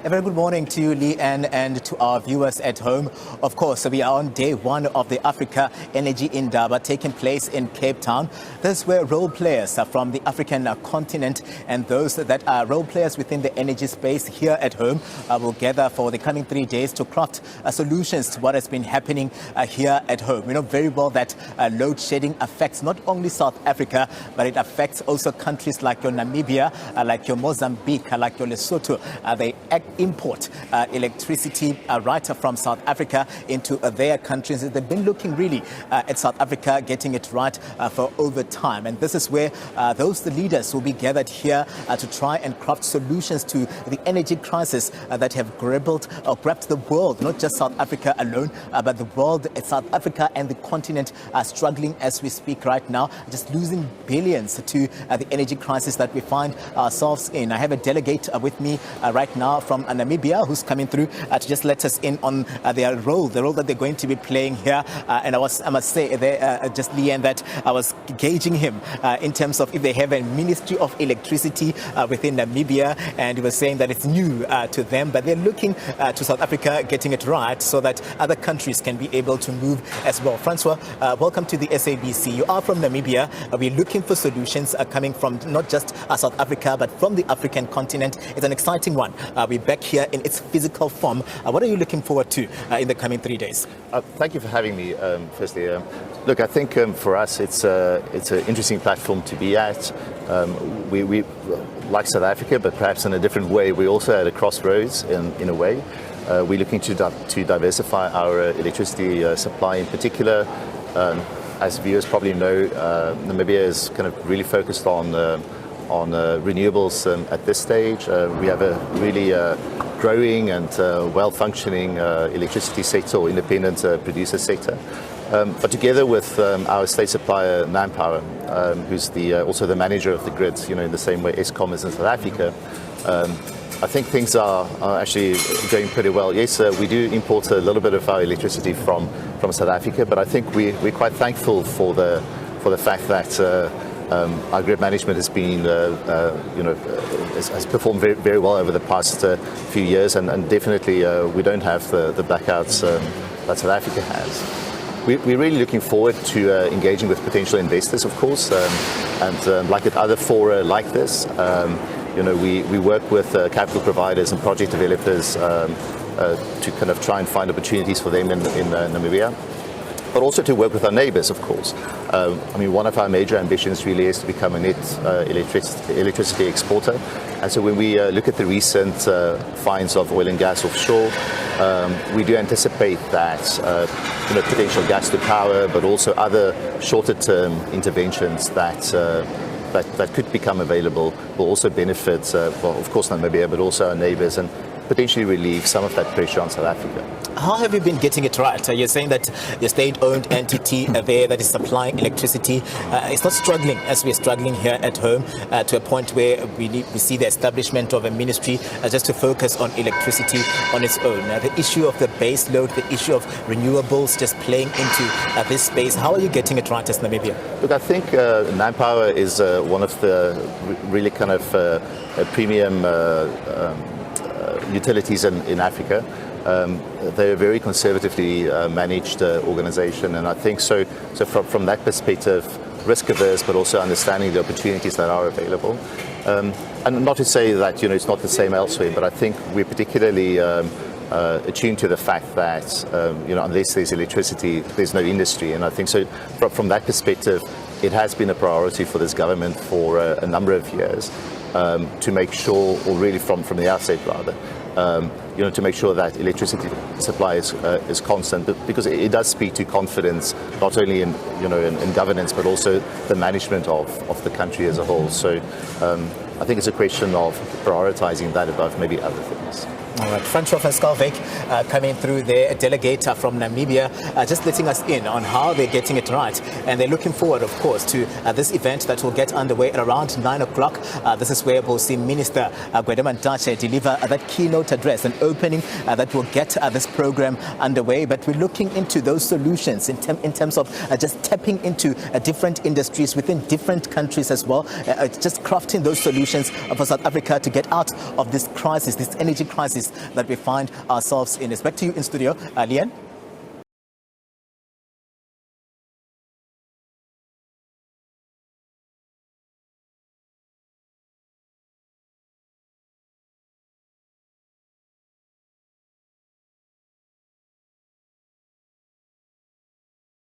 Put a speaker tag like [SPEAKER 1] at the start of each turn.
[SPEAKER 1] A very good morning to you, Leanne, and to our viewers at home. Of course, we are on day one of the Africa Energy Indaba taking place in Cape Town. This is where role players from the African continent and those that are role players within the energy space here at home will gather for the coming 3 days to craft solutions to what has been happening here at home. We know very well that load shedding affects not only South Africa, but it affects also countries like your Namibia, like your Mozambique, like your Lesotho. They import electricity right from South Africa into their countries. They've been looking really at South Africa getting it right for over time. And this is where the leaders will be gathered here to try and craft solutions to the energy crisis that have grabbed the world, not just South Africa alone, but the world, South Africa and the continent are struggling as we speak right now, just losing billions to the energy crisis that we find ourselves in. I have a delegate with me right now from Namibia who's coming through to just let us in on their role, the role that they're going to be playing here. And I must say there, just Leanne, that I was gauging him in terms of if they have a Ministry of Electricity within Namibia, and he was saying that it's new to them, but they're looking to South Africa getting it right so that other countries can be able to move as well. Francois, welcome to the SABC. You are from Namibia. We're looking for solutions coming from not just South Africa, but from the African continent. It's an exciting one. We're back here in its physical form. What are you looking forward to in the coming 3 days?
[SPEAKER 2] Thank you for having me, firstly. Look, I think for us it's an interesting platform to be at. We like South Africa, but perhaps in a different way. We're also at a crossroads in a way. We're looking to diversify our electricity supply in particular. As viewers probably know, Namibia is kind of really focused on renewables at this stage. We have a really growing and well-functioning electricity sector or independent producer sector. But together with our state supplier Manpower, who's also the manager of the grid, in the same way Eskom is in South Africa, I think things are actually going pretty well. Yes, we do import a little bit of our electricity from South Africa, but I think we're quite thankful for the fact that our grid management has been, has performed very, very well over the past few years, and definitely we don't have the blackouts that South Africa has. We're really looking forward to engaging with potential investors, of course, and like at other fora like this. We work with capital providers and project developers to kind of try and find opportunities for them in Namibia, but also to work with our neighbors, of course. One of our major ambitions really is to become a net electricity exporter. And so when we look at the recent finds of oil and gas offshore, we do anticipate that potential gas to power, but also other shorter-term interventions that could become available will also benefit, of course, Namibia, but also our neighbors, and potentially relieve some of that pressure on South Africa.
[SPEAKER 1] How have you been getting it right? You're saying that your state-owned entity there that is supplying electricity is not struggling as we're struggling here at home to a point where we see the establishment of a ministry just to focus on electricity on its own. The issue of the base load, the issue of renewables just playing into this space. How are you getting it right as Namibia?
[SPEAKER 2] Look, I think Manpower is one of the really kind of premium utilities in Africa. They're a very conservatively managed organization, and I think so from that perspective, risk averse, but also understanding the opportunities that are available. And not to say that it's not the same elsewhere, but I think we're particularly attuned to the fact that unless there's electricity, there's no industry. And I think so from that perspective, it has been a priority for this government for a number of years to make sure, or really from the outset rather, to make sure that electricity supply is constant, because it does speak to confidence not only in governance, but also the management of the country as a whole. So I think it's a question of prioritizing that above maybe other things.
[SPEAKER 1] All right, Francois van Schalkwyk coming through there, a delegate from Namibia, just letting us in on how they're getting it right. And they're looking forward, of course, to this event that will get underway at around 9 o'clock. This is where we'll see Minister Gwede Mantashe deliver that keynote address, an opening that will get this program underway. But we're looking into those solutions in terms of just tapping into different industries within different countries as well, just crafting those solutions for South Africa to get out of this crisis, this energy crisis space that we find ourselves in. It's back to you in studio, Leanne.